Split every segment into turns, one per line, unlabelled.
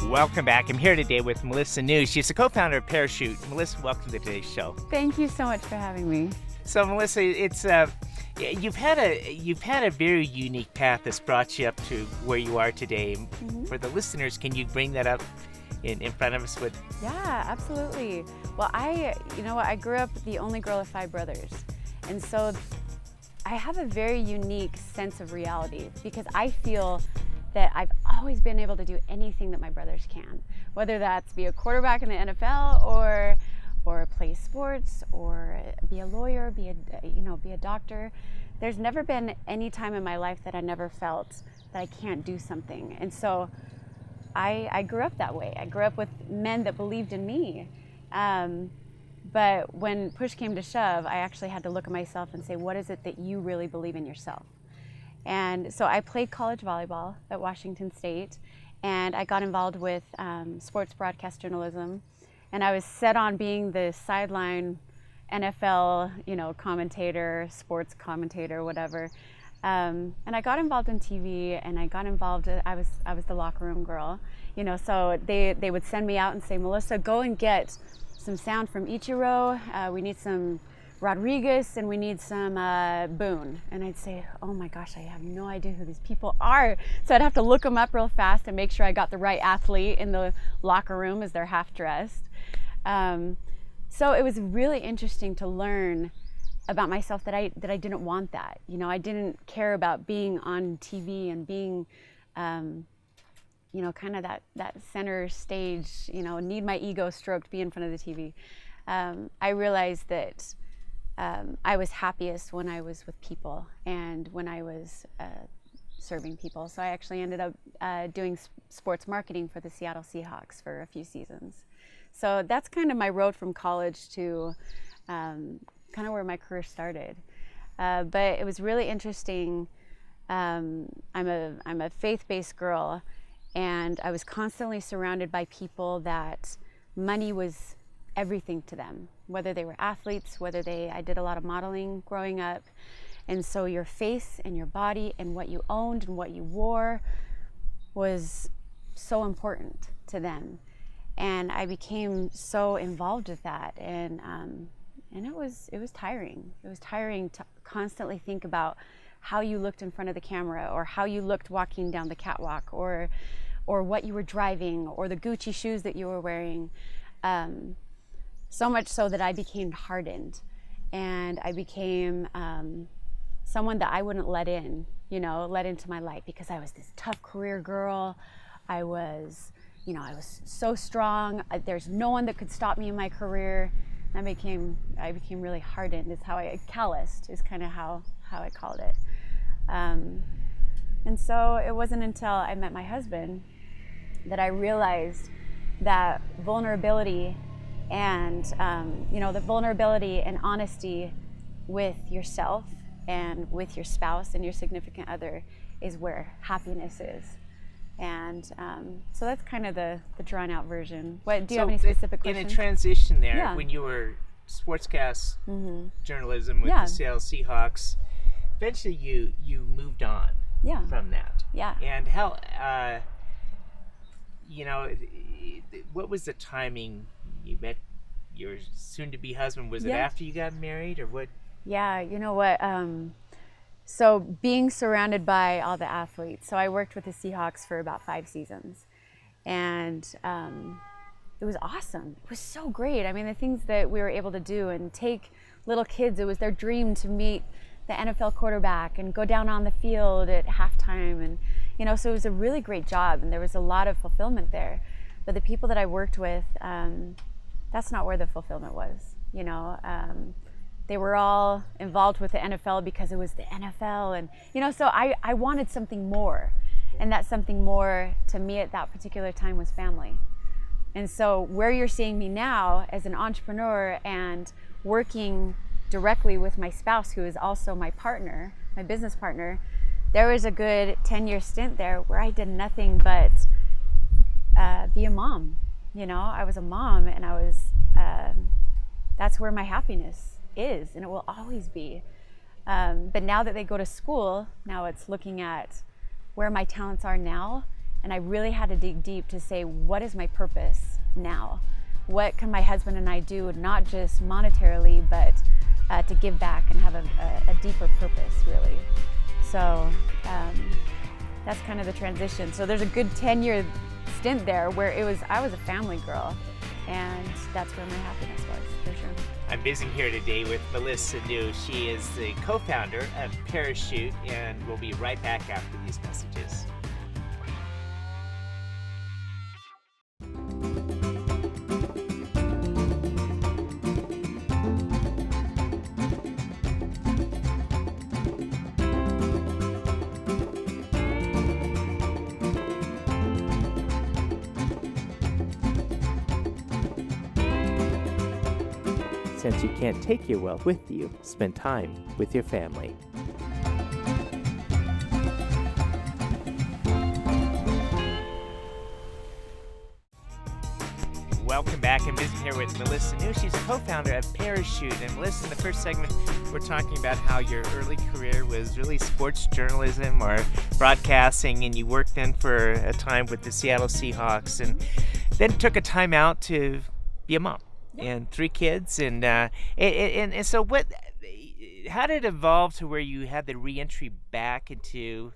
Welcome back. I'm here today with Melissa Niu. She's the co-founder of Parachut. Melissa, welcome to today's show.
Thank you so much for having me.
So, Melissa, it's you've had a very unique path that's brought you up to where you are today.
Mm-hmm.
For the listeners, can you bring that up in front of us?
Yeah, absolutely. Well, I grew up the only girl of 5 brothers, and so I have a very unique sense of reality because I feel that I've always been able to do anything that my brothers can, whether that's be a quarterback in the NFL or play sports or be a lawyer, be a doctor. There's never been any time in my life that I never felt that I can't do something. And so I grew up that way. I grew up with men that believed in me. But when push came to shove, I actually had to look at myself and say, what is it that you really believe in yourself? And so I played college volleyball at Washington State, and I got involved with sports broadcast journalism. And I was set on being the sideline NFL, commentator, sports commentator, whatever. And I got involved in TV, and I got involved. I was the locker room girl, So they would send me out and say, Melissa, go and get some sound from Ichiro. We need some Rodriguez, and we need some Boone. And I'd say, oh my gosh, I have no idea who these people are. So I'd have to look them up real fast and make sure I got the right athlete in the locker room as they're half dressed. So it was really interesting to learn about myself that I didn't want that. I didn't care about being on TV and being, kind of that center stage, need my ego stroked, be in front of the TV. I realized that I was happiest when I was with people and when I was serving people. So I actually ended up doing sports marketing for the Seattle Seahawks for a few seasons. So that's kind of my road from college to kind of where my career started. But it was really interesting. I'm a faith-based girl, and I was constantly surrounded by people that money was everything to them, whether they were athletes, I did a lot of modeling growing up. And so your face and your body and what you owned and what you wore was so important to them. And I became so involved with that. And it was tiring. It was tiring to constantly think about how you looked in front of the camera, or how you looked walking down the catwalk, or what you were driving, or the Gucci shoes that you were wearing. So much so that I became hardened, and I became someone that I wouldn't let into my life, because I was this tough career girl. I was so strong. There's no one that could stop me in my career. I became really hardened. Is how calloused is kind of how I called it. And so it wasn't until I met my husband that I realized that vulnerability and the vulnerability and honesty with yourself and with your spouse and your significant other is where happiness is. And so that's kind of the drawn out version. Do you have any specific questions?
In a transition there,
Yeah.
when you were sportscast journalism with the Seattle Seahawks, eventually you moved on from that.
Yeah.
And how, what was the timing? You met your soon-to-be husband. Was it after you got married, or what?
Yeah, you know what? So being surrounded by all the athletes. So I worked with the Seahawks for about 5 seasons, and it was awesome. It was so great. I mean, the things that we were able to do and take little kids, it was their dream to meet the NFL quarterback and go down on the field at halftime. And, so it was a really great job, and there was a lot of fulfillment there. But the people that I worked with, that's not where the fulfillment was, They were all involved with the NFL because it was the NFL, and so I wanted something more, and that something more to me at that particular time was family. And so where you're seeing me now as an entrepreneur and working directly with my spouse, who is also my partner, my business partner, there was a good 10-year stint there where I did nothing but be a mom. I was a mom, and I was that's where my happiness is, and it will always be. But now that they go to school, now it's looking at where my talents are now And I really had to dig deep to say, what is my purpose now? What can my husband and I do, not just monetarily, but to give back and have a deeper purpose, really. So that's kind of the transition. So there's a good 10-year stint there where I was a family girl, and that's where my happiness was, for sure.
I'm visiting here today with Melissa Niu. She is the co-founder of Parachut, and we'll be right back after these messages. Since you can't take your wealth with you, spend time with your family. Welcome back. I'm visiting here with Melissa Niu. She's co-founder of Parachut. And Melissa, in the first segment, we're talking about how your early career was really sports journalism or broadcasting, and you worked then for a time with the Seattle Seahawks, and then took a time out to be a mom. Yep. And 3 kids, and so what? How did it evolve to where you had the re-entry back into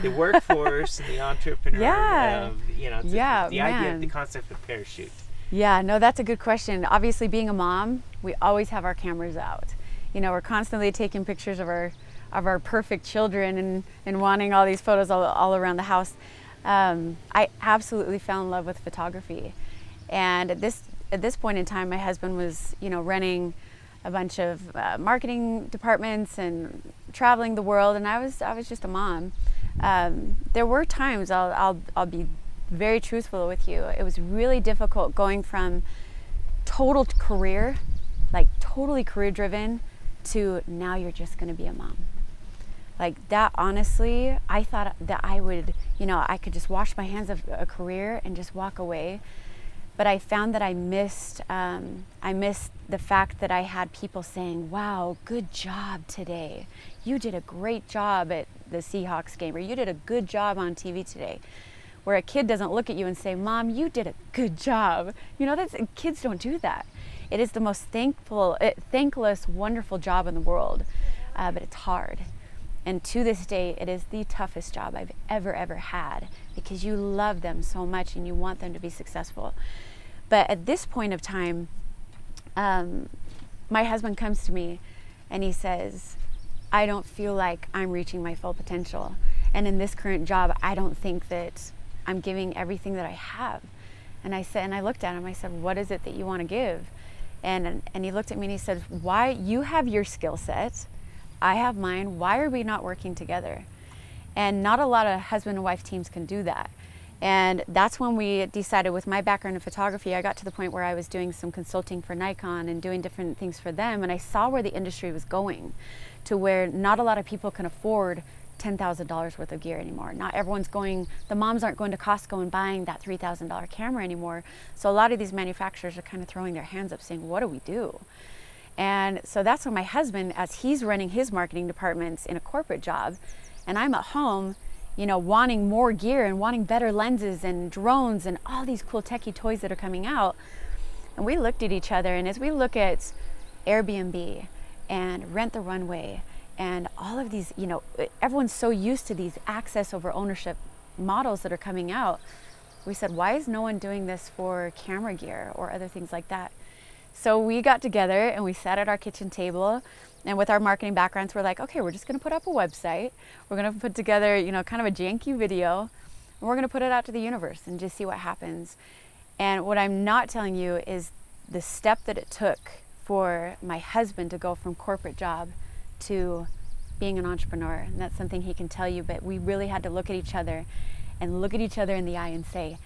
the workforce and the entrepreneur? The idea, the concept of Parachut.
Yeah, no, that's a good question. Obviously, being a mom, we always have our cameras out. We're constantly taking pictures of our perfect children and wanting all these photos all around the house. I absolutely fell in love with photography, and at this point in time, my husband was, running a bunch of marketing departments and traveling the world, and I was just a mom. There were times, I'll be very truthful with you, it was really difficult going from total career, like totally career driven, to now you're just going to be a mom. Like that, honestly, I thought that I would, I could just wash my hands of a career and just walk away. But I found that I missed the fact that I had people saying, wow, good job today. You did a great job at the Seahawks game, or you did a good job on TV today. Where a kid doesn't look at you and say, Mom, you did a good job. Kids don't do that. It is the most thankless, wonderful job in the world, but it's hard. And to this day, it is the toughest job I've ever had, because you love them so much and you want them to be successful. But at this point of time, my husband comes to me and he says, I don't feel like I'm reaching my full potential. And in this current job, I don't think that I'm giving everything that I have. And I looked at him, I said, what is it that you want to give? And he looked at me and he said, why, you have your skill set, I have mine, why are we not working together? And not a lot of husband and wife teams can do that. And that's when we decided, with my background in photography, I got to the point where I was doing some consulting for Nikon and doing different things for them, and I saw where the industry was going, to where not a lot of people can afford $10,000 worth of gear anymore. Not everyone's the moms aren't going to Costco and buying that $3,000 camera anymore. So a lot of these manufacturers are kind of throwing their hands up saying, what do we do? And so that's when my husband, as he's running his marketing departments in a corporate job, and I'm at home, wanting more gear and wanting better lenses and drones and all these cool techie toys that are coming out. And we looked at each other, and as we look at Airbnb and Rent the Runway and all of these, everyone's so used to these access over ownership models that are coming out, we said, why is no one doing this for camera gear or other things like that? So we got together and we sat at our kitchen table, and with our marketing backgrounds, we're like, okay, we're just going to put up a website. We're going to put together, kind of a janky video, and we're going to put it out to the universe and just see what happens. And what I'm not telling you is the step that it took for my husband to go from corporate job to being an entrepreneur. And that's something he can tell you, but we really had to look at each other and look at each other in the eye and say,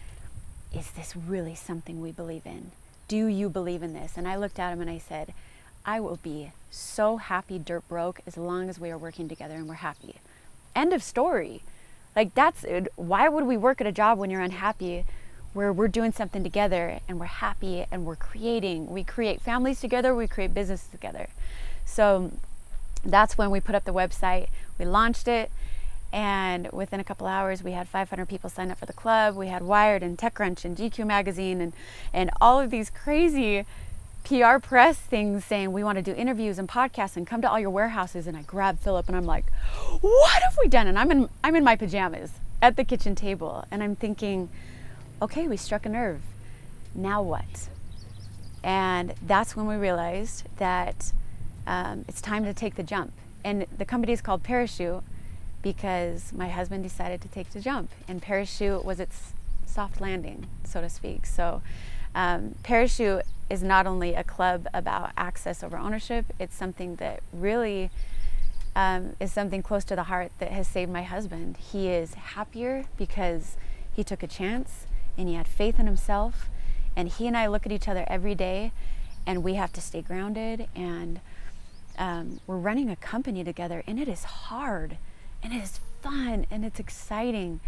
is this really something we believe in? Do you believe in this? And I looked at him and I said, I will be so happy dirt broke as long as we are working together and we're happy. End of story. Like, that's it. Why would we work at a job when you're unhappy, where we're doing something together and we're happy and we're creating? We create families together, we create business together. So that's when we put up the website, we launched it, And within a couple hours, we had 500 people sign up for the club. We had Wired and TechCrunch and GQ magazine and all of these crazy PR press things saying we want to do interviews and podcasts and come to all your warehouses. And I grabbed Philip and I'm like, what have we done? And I'm in my pajamas at the kitchen table and I'm thinking, okay, we struck a nerve. Now what? And that's when we realized that it's time to take the jump. And the company is called Parachute because my husband decided to take the jump, and Parachute was its soft landing, so to speak. So Parachute is not only a club about access over ownership, it's something that really is something close to the heart that has saved my husband. He is happier because he took a chance and he had faith in himself, and he and I look at each other every day and we have to stay grounded, and we're running a company together, and it is hard and it is fun and it's exciting,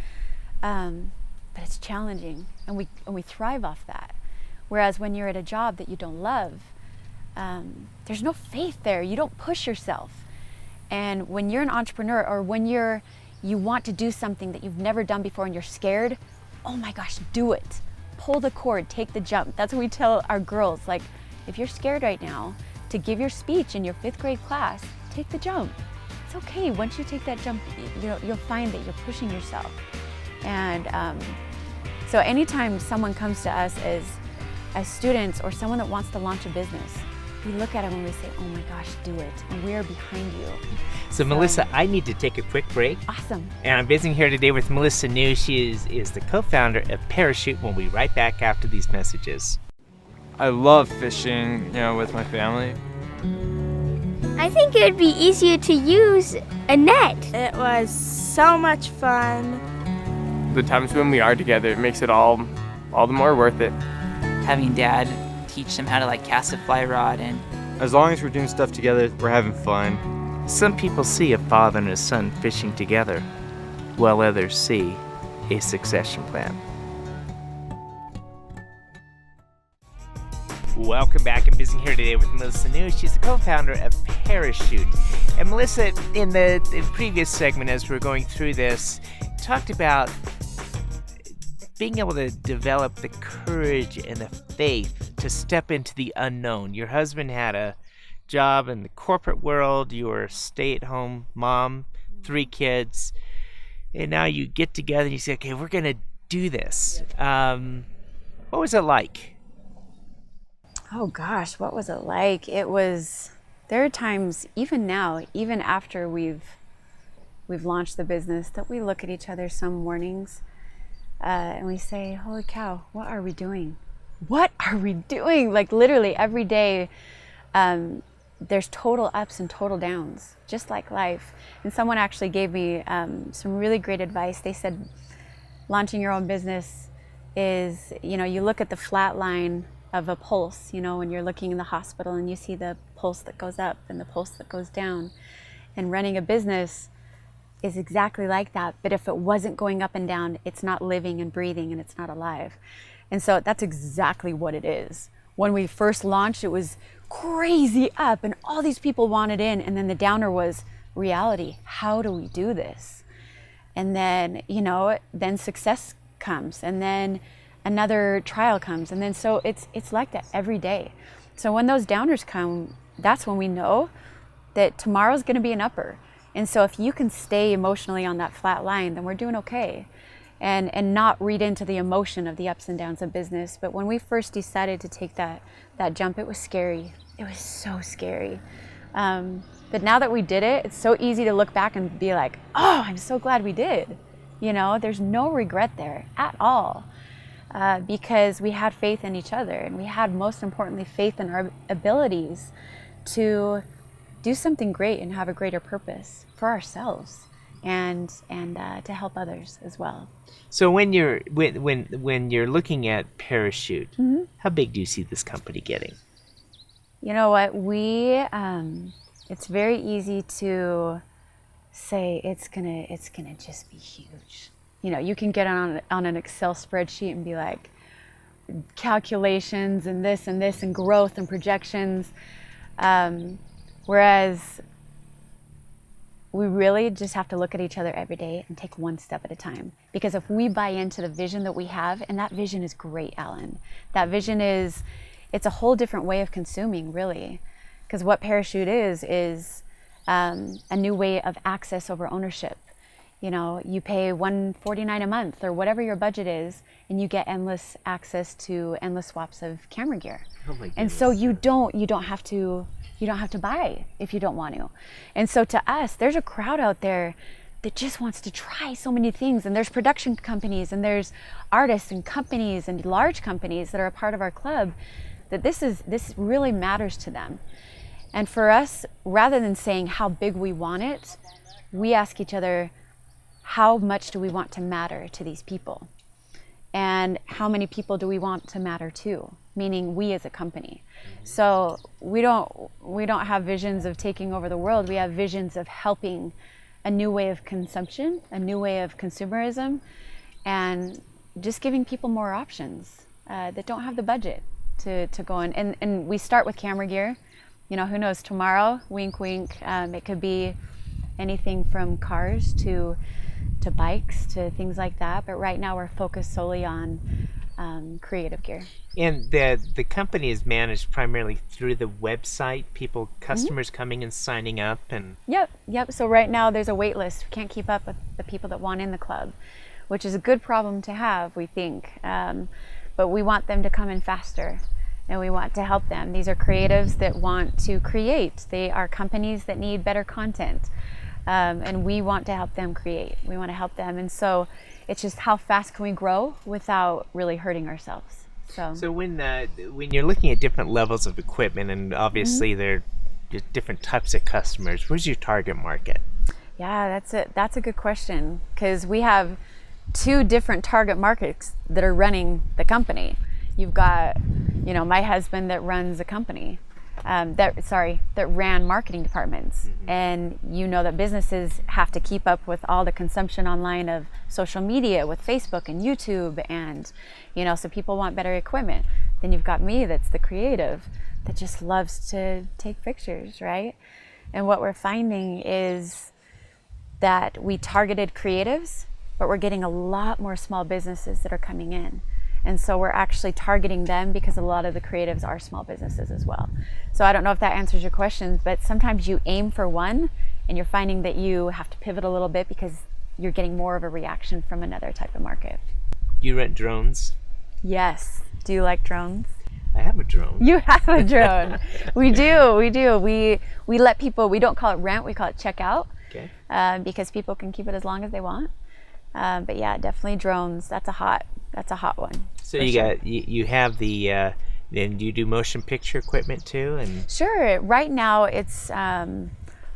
but it's challenging, and we thrive off that. Whereas when you're at a job that you don't love, there's no faith there. You don't push yourself. And when you're an entrepreneur, or when you want to do something that you've never done before and you're scared, oh my gosh, do it. Pull the cord, take the jump. That's what we tell our girls. Like, if you're scared right now to give your speech in your 5th grade class, take the jump. It's okay. Once you take that jump, you'll find that you're pushing yourself. And so anytime someone comes to us as students or someone that wants to launch a business, we look at them and we say, oh my gosh, do it. And we are behind you.
So Melissa, I need to take a quick break.
Awesome.
And I'm visiting here today with Melissa Niu. She is the co-founder of Parachute. We'll be right back after these messages.
I love fishing, with my family.
I think it would be easier to use a net.
It was so much fun.
The times when we are together, it makes it all the more worth it.
Having Dad teach them how to cast a fly rod, and
as long as we're doing stuff together, we're having fun.
Some people see a father and a son fishing together, while others see a succession plan. Welcome back. I'm visiting here today with Melissa Niu. She's the co-founder of Parachute. And Melissa, in the previous segment, as we're going through this, talked about being able to develop the courage and the faith to step into the unknown. Your husband had a job in the corporate world. You were a stay-at-home mom, 3 kids, and now you get together and you say, okay, we're going to do this. What was it like?
Oh gosh, what was it like? There are times, even now, even after we've launched the business, that we look at each other some mornings and we say, holy cow, what are we doing? What are we doing? Like literally every day, there's total ups and total downs, just like life. And someone actually gave me some really great advice. They said, launching your own business is, you look at the flat line of a pulse, when you're looking in the hospital and you see the pulse that goes up and the pulse that goes down. And running a business is exactly like that. But if it wasn't going up and down, it's not living and breathing and it's not alive. And so that's exactly what it is. When we first launched, it was crazy up and all these people wanted in. And then the downer was reality. How do we do this? And then, then success comes, and then another trial comes, and then so it's like that every day. So when those downers come, that's when we know that tomorrow's going to be an upper. And so if you can stay emotionally on that flat line, then we're doing okay, and not read into the emotion of the ups and downs of business. But when we first decided to take that jump, it was scary. It was so scary. But now that we did it, it's so easy to look back and be like, oh, I'm so glad we did. There's no regret there at all. Because we had faith in each other, and we had, most importantly, faith in our abilities to do something great and have a greater purpose for ourselves and to help others as well.
So when you're looking at Parachute, mm-hmm. How big do you see this company getting?
You know what, it's very easy to say it's gonna just be huge. You can get on an Excel spreadsheet and be like, calculations and this and growth and projections. Whereas we really just have to look at each other every day and take one step at a time. Because if we buy into the vision that we have, and that vision is great, Alan, that vision is, it's a whole different way of consuming, really. Because what Parachute is a new way of access over ownership. You know, you pay $149 a month or whatever your budget is, and you get endless access to endless swaps of camera gear.
Oh my goodness.
And so you don't have to buy if you don't want to. And so to us, there's a crowd out there that just wants to try so many things. And there's production companies and there's artists and companies and large companies that are a part of our club, that this really matters to them. And for us, rather than saying how big we want it, we ask each other, how much do we want to matter to these people? And how many people do we want to matter to? Meaning we as a company. So we don't have visions of taking over the world. We have visions of helping a new way of consumption, a new way of consumerism, and just giving people more options that don't have the budget to go in. And we start with camera gear. You know, who knows, tomorrow, wink, wink, it could be anything from cars to bikes to things like that. But right now we're focused solely on creative gear.
And the company is managed primarily through the website, customers coming and signing up and...
Yep. So right now there's a wait list. We can't keep up with the people that want in the club, which is a good problem to have, we think. But we want them to come in faster, and we want to help them. These are creatives that want to create. They are companies that need better content. And we want to help them create. We want to help them. And so it's just how fast can we grow without really hurting ourselves. So
when you're looking at different levels of equipment, and obviously they're different types of customers, where's your target market?
Yeah, that's a good question, because we have two different target markets that are running the company. You've got, you know, my husband that runs a company. that ran marketing departments. And you know that businesses have to keep up with all the consumption online of social media with Facebook and YouTube, and you know, so people want better equipment. Then you've got me that's the creative that just loves to take pictures, right? And what we're finding is that we targeted creatives, but we're getting a lot more small businesses that are coming in. And so we're actually targeting them because a lot of the creatives are small businesses as well. So I don't know if that answers your questions, but sometimes you aim for one and you're finding that you have to pivot a little bit because you're getting more of a reaction from another type of market.
You rent drones?
Yes. Do you like drones?
I have a drone.
You have a drone. We do. We let people, we don't call it rent, we call it check out.
Okay.
Because people can keep it as long as they want. But yeah, definitely drones. That's a hot one.
So you have the then you do motion picture equipment too, and
sure. Right now it's a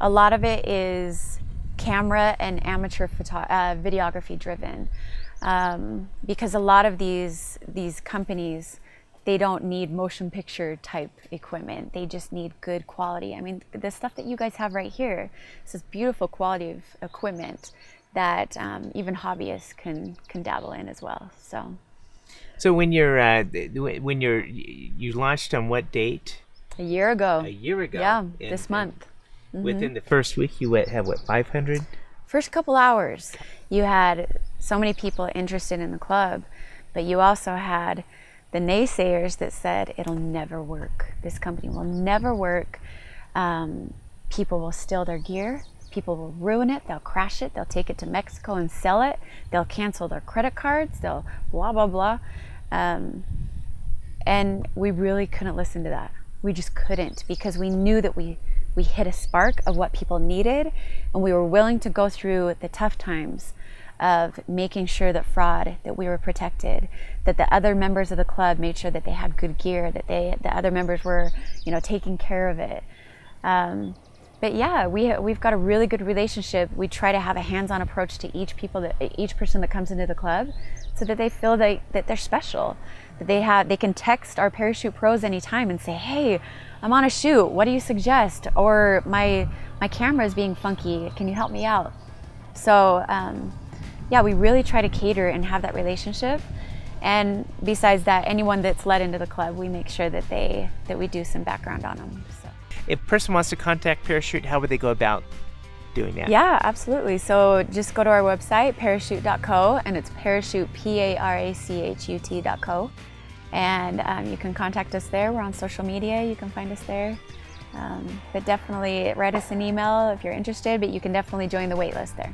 lot of it is camera and amateur videography driven, because a lot of these companies, they don't need motion picture type equipment. They just need good quality. I mean, the stuff that you guys have right here, this is beautiful quality of equipment that even hobbyists can dabble in as well.
So when you launched on what date?
A year ago.
A year ago.
Yeah, this month.
Within the first week, you have what, 500?
First couple hours, you had so many people interested in the club, but you also had the naysayers that said it'll never work. This company will never work. People will steal their gear. People will ruin it. They'll crash it. They'll take it to Mexico and sell it. They'll cancel their credit cards. They'll blah, blah, blah. And we really couldn't listen to that. We just couldn't, because we knew that we hit a spark of what people needed, and we were willing to go through the tough times of making sure that we were protected, that the other members of the club made sure that they had good gear, that the other members were, taking care of it. But yeah, we've got a really good relationship. We try to have a hands-on approach to each person that comes into the club, so that they feel that they're special, that they can text our Parachute pros anytime and say, hey, I'm on a shoot, what do you suggest? Or my camera is being funky, can you help me out? So yeah, we really try to cater and have that relationship. And besides that, anyone that's let into the club, we make sure that we do some background on them. So.
If a person wants to contact Parachute, how would they go about doing that?
Yeah, absolutely. So just go to our website, Parachut.co, and it's Parachute, Parachut.co. And you can contact us there. We're on social media. You can find us there. But definitely write us an email if you're interested, but you can definitely join the wait list there.